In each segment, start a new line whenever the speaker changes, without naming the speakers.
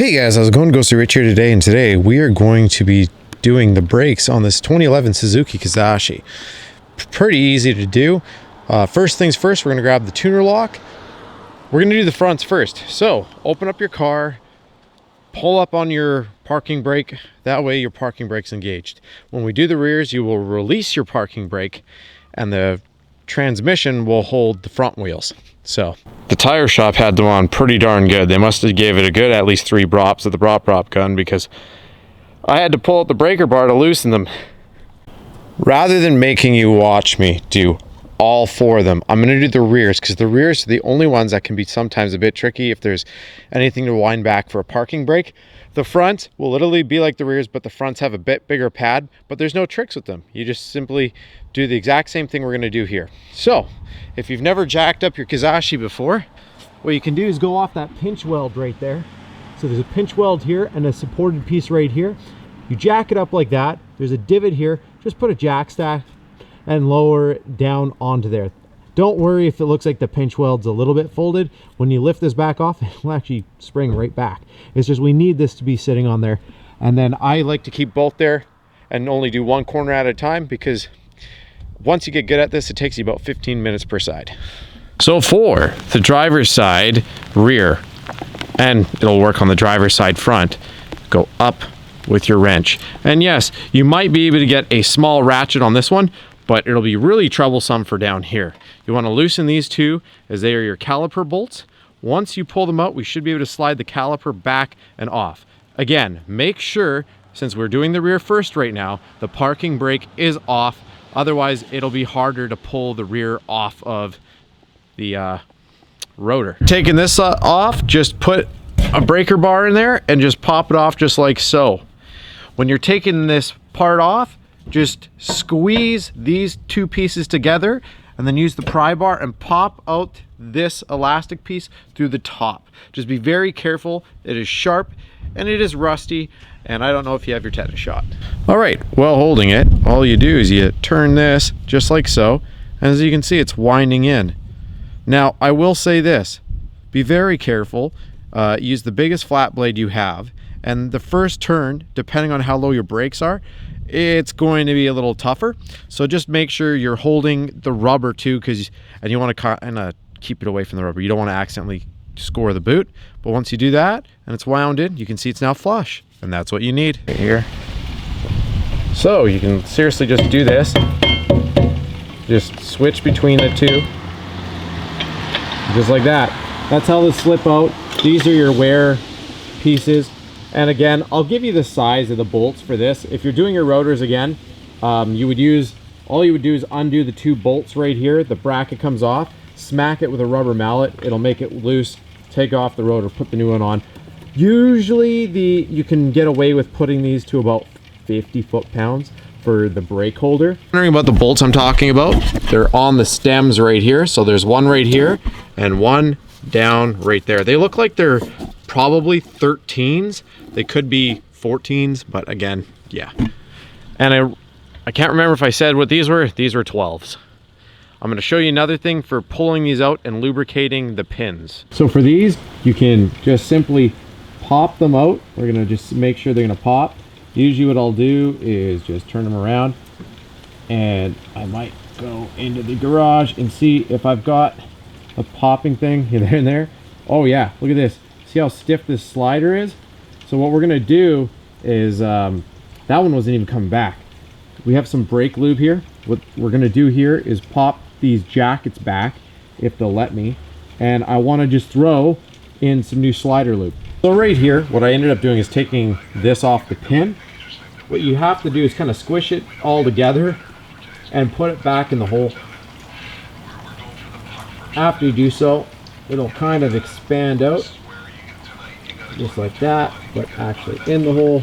Hey guys, how's it going? Ghosty Rich here today, and today we are going to be doing the brakes on this 2011 Suzuki Kizashi. Pretty easy to do. First things first, we're going to grab the tuner lock. We're going to do the fronts first. So open up your car, pull up on your parking brake. That way your parking brake's engaged. When we do the rears, you will release your parking brake and the transmission will hold the front wheels. So the tire shop had them on pretty darn good. They must have gave it a good at least 3 brops of the brop gun, because I had to pull out the breaker bar to loosen them. Rather than making you watch me do all 4 of them, I'm going to do the rears, because the rears are the only ones that can be sometimes a bit tricky if there's anything to wind back for a parking brake. The front will literally be like the rears, but the fronts have a bit bigger pad, but there's no tricks with them. You just simply do the exact same thing we're going to do here. So if you've never jacked up your Kizashi before, what you can do is go off that pinch weld right there. So there's a pinch weld here and a supported piece right here. You jack it up like that. There's a divot here. Just put a jack stack and lower it down onto there. Don't worry if it looks like the pinch weld's a little bit folded. When you lift this back off, it will actually spring right back. It's just we need this to be sitting on there. And then I like to keep both there and only do one corner at a time, because once you get good at this, it takes you about 15 minutes per side. So for the driver's side rear, and it'll work on the driver's side front, go up with your wrench. And yes, you might be able to get a small ratchet on this one, but it'll be really troublesome for down here. You want to loosen these 2 as they are your caliper bolts. Once you pull them out, we should be able to slide the caliper back and off. Again, make sure, since we're doing the rear first right now, the parking brake is off. Otherwise, it'll be harder to pull the rear off of the rotor. Taking this off, just put a breaker bar in there and just pop it off just like so. When you're taking this part off, just squeeze these 2 pieces together and then use the pry bar and pop out this elastic piece through the top. Just be very careful. It is sharp and it is rusty, and I don't know if you have your tetanus shot. All right, while holding it, all you do is you turn this just like so, and as you can see, it's winding in. Now, I will say this, be very careful. Use the biggest flat blade you have, and the first turn, depending on how low your brakes are, it's going to be a little tougher. So just make sure you're holding the rubber too, and you want to kind of keep it away from the rubber. You don't want to accidentally score the boot, but once you do that and it's wound in, you can see it's now flush, and that's what you need right here. So you can seriously just do this, just switch between the 2 just like that. That's how they slip out. These are your wear pieces. And again, I'll give you the size of the bolts for this. If you're doing your rotors again, all you would do is undo the 2 bolts right here. The bracket comes off, smack it with a rubber mallet. It'll make it loose, take off the rotor, put the new one on. Usually you can get away with putting these to about 50 foot-pounds for the brake holder. Wondering about the bolts I'm talking about? They're on the stems right here. So there's one right here and one down right there. They look like they're probably 13s. They could be 14s, but again, yeah. And I can't remember if I said what these were. These were 12s. I'm going to show you another thing for pulling these out and lubricating the pins. So for these, you can just simply pop them out. We're going to just make sure they're going to pop. Usually what I'll do is just turn them around, and I might go into the garage and see if I've got a popping thing here and there. Oh yeah, look at this. See how stiff this slider is? So what we're gonna do is, that one wasn't even coming back. We have some brake lube here. What we're gonna do here is pop these jackets back, if they'll let me, and I wanna just throw in some new slider lube. So right here, what I ended up doing is taking this off the pin. What you have to do is kind of squish it all together and put it back in the hole. After you do so, it'll kind of expand out just like that, but actually in the hole.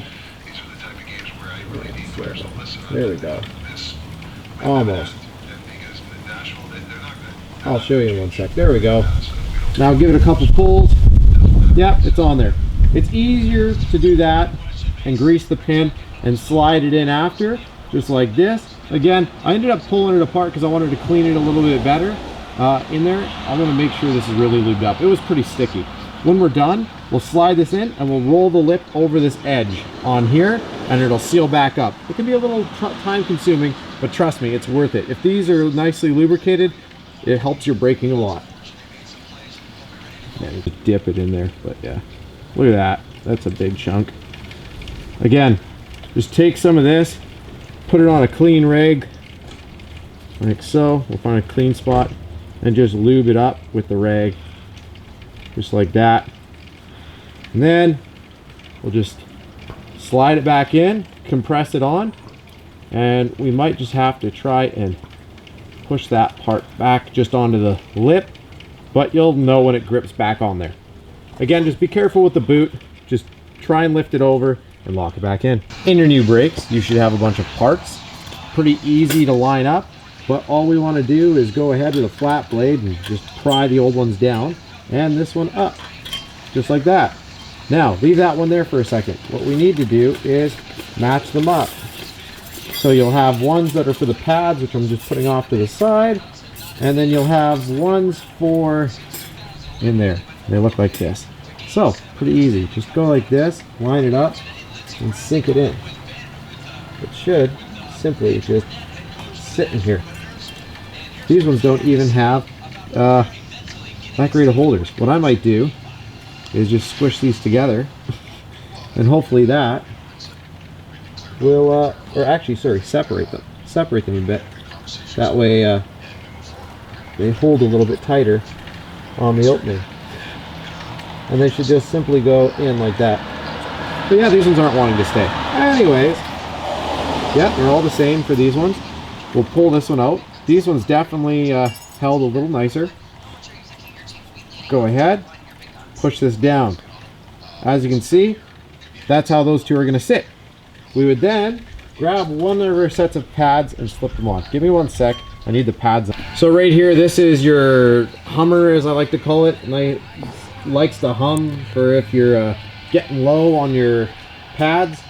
There we go. Almost. I'll show you in 1 sec. There we go. Now give it a couple pulls. Yep, it's on there. It's easier to do that and grease the pin and slide it in after, just like this. Again, I ended up pulling it apart because I wanted to clean it a little bit better in there. I want to make sure this is really lubed up. It was pretty sticky. When we're done,
we'll slide this in and we'll roll the lip over this edge on here, and it'll seal back up. It can be a little time consuming, but trust me, it's worth it. If these are nicely lubricated, it helps your braking a lot. Yeah, you could dip it in there, but yeah. Look at that. That's a big chunk. Again, just take some of this, put it on a clean rag, like so. We'll find a clean spot and just lube it up with the rag, just like that. And then we'll just slide it back in, compress it on, and we might just have to try and push that part back just onto the lip, but you'll know when it grips back on there. Again, just be careful with the boot. Just try and lift it over and lock it back in. In your new brakes, you should have a bunch of parts. Pretty easy to line up, but all we want to do is go ahead with a flat blade and just pry the old ones down and this one up, just like that. Now, leave that one there for a second. What we need to do is match them up. So you'll have ones that are for the pads, which I'm just putting off to the side, and then you'll have ones for in there. They look like this. So, pretty easy. Just go like this, line it up, and sink it in. It should simply just sit in here. These ones don't even have that great of holders. What I might do is just squish these together, and hopefully that will, or actually, sorry, separate them a bit. That way they hold a little bit tighter on the opening. And they should just simply go in like that. But yeah, these ones aren't wanting to stay. Anyways, yeah, they're all the same for these ones. We'll pull this one out. These ones definitely held a little nicer. Go ahead, push this down. As you can see, that's how those two are going to sit. We would then grab one of our sets of pads and slip them on. Give me one sec. I need the pads. So right here, this is your hummer, as I like to call it. And I likes to hum for if you're getting low on your pads.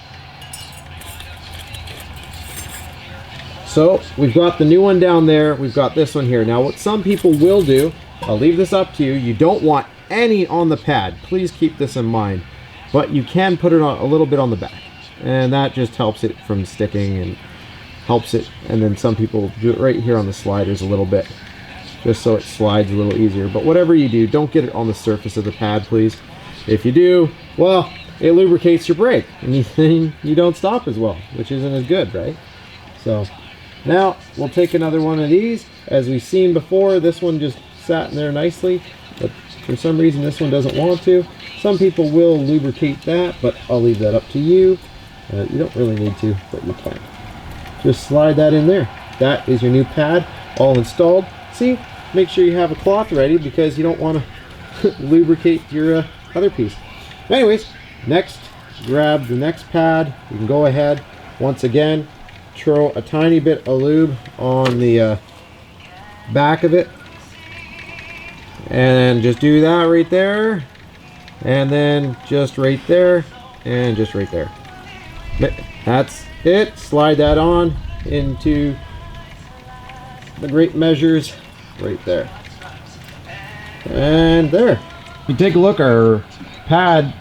So we've got the new one down there. We've got this one here. Now what some people will do, I'll leave this up to you. You don't want any on the pad. Please keep this in mind. But you can put it on a little bit on the back. And that just helps it from sticking and helps it. And then some people do it right here on the sliders a little bit, just so it slides a little easier. But whatever you do, don't get it on the surface of the pad, please. If you do, well, it lubricates your brake and you don't stop as well, which isn't as good, right? So now we'll take another one of these. As we've seen before, this one just sat in there nicely, but for some reason this one doesn't want to. Some people will lubricate that, but I'll leave that up to you. You don't really need to, but you can. Just slide that in there. That is your new pad, all installed. See, make sure you have a cloth ready because you don't want to lubricate your other piece. Anyways, next, grab the next pad. You can go ahead, once again, throw a tiny bit of lube on the back of it. And just do that right there. And then just right there. And just right there. That's it. Slide that on into the great measures right there. And there. If you take a look, our pad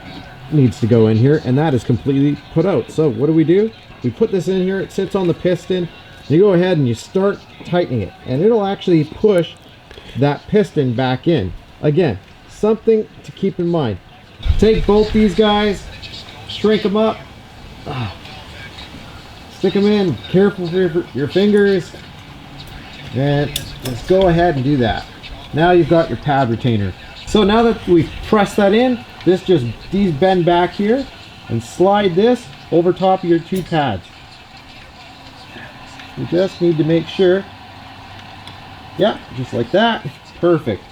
needs to go in here, and that is completely put out. So what do? We put this in here. It sits on the piston. You go ahead and you start tightening it, and it'll actually push that piston back in. Again, something to keep in mind. Take both these guys, shrink them up, stick them in, careful for your fingers, and let's go ahead and do that. Now you've got your pad retainer. So now that we've pressed that in, these bend back here and slide this over top of your two pads. You just need to make sure, yeah, just like that, perfect.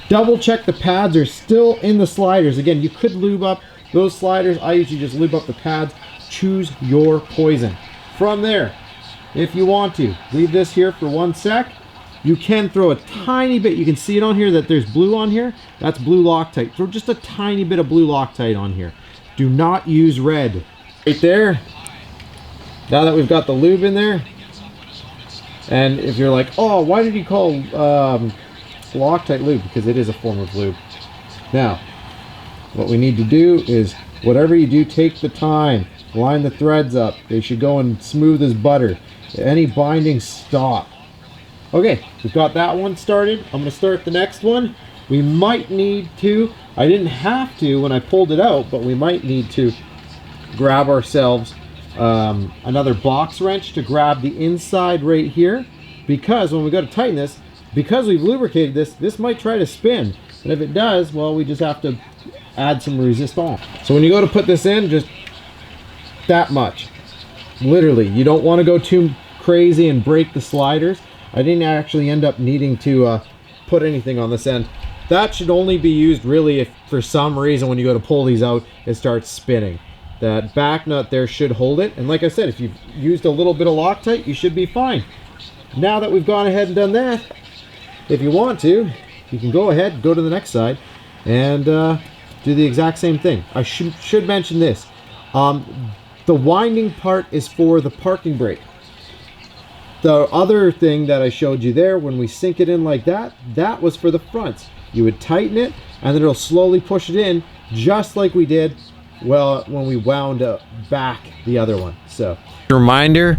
Double check the pads are still in the sliders. Again, you could lube up those sliders. I usually just lube up the pads. Choose your poison. From there, if you want to, leave this here for 1 sec. You can throw a tiny bit. You can see it on here that there's blue on here. That's blue Loctite. Throw just a tiny bit of blue Loctite on here. Do not use red. Right there. Now that we've got the lube in there, and if you're like, oh, why did you call Loctite lube? Because it is a form of lube. Now, What we need to do is, whatever you do, take the time, line the threads up. They should go in smooth as butter. Any binding, stop. Okay, we've got that one started. I'm going to start the next one. We might need to, I didn't have to when I pulled it out, but we might need to grab ourselves another box wrench to grab the inside right here, because when we go to tighten this, because we've lubricated this, this might try to spin. And if it does, well, we just have to add some resistance. So when you go to put this in, just that much. Literally, you don't want to go too crazy and break the sliders. I didn't actually end up needing to put anything on this end. That should only be used really if for some reason when you go to pull these out, it starts spinning. That back nut there should hold it. And like I said, if you've used a little bit of Loctite, you should be fine. Now that we've gone ahead and done that, if you want to, you can go ahead, go to the next side, and do the exact same thing. I should mention this. The winding part is for the parking brake. The other thing that I showed you there, when we sink it in like that, that was for the fronts. You would tighten it, and then it'll slowly push it in, just like we did when we wound up back the other one. So, reminder,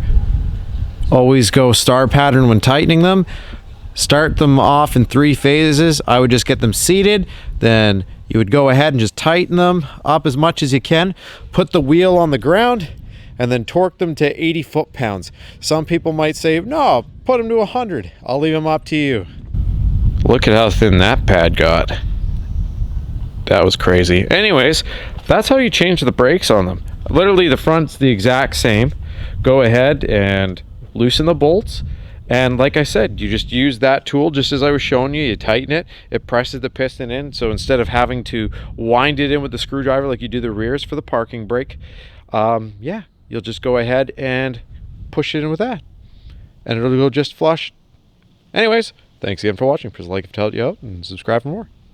always go star pattern when tightening them. Start them off in 3 phases. I would just get them seated, then you would go ahead and just tighten them up as much as you can, put the wheel on the ground, and then torque them to 80 foot-pounds. Some people might say, no, put them to 100. I'll leave them up to you. Look at how thin that pad got. That was crazy. Anyways, that's how you change the brakes on them. Literally, the front's the exact same. Go ahead and loosen the bolts. And like I said, you just use that tool just as I was showing you. You tighten it, it presses the piston in. So instead of having to wind it in with the screwdriver like you do the rears for the parking brake, yeah, you'll just go ahead and push it in with that. And it'll go just flush. Anyways, thanks again for watching. Please like if it helped you out and subscribe for more.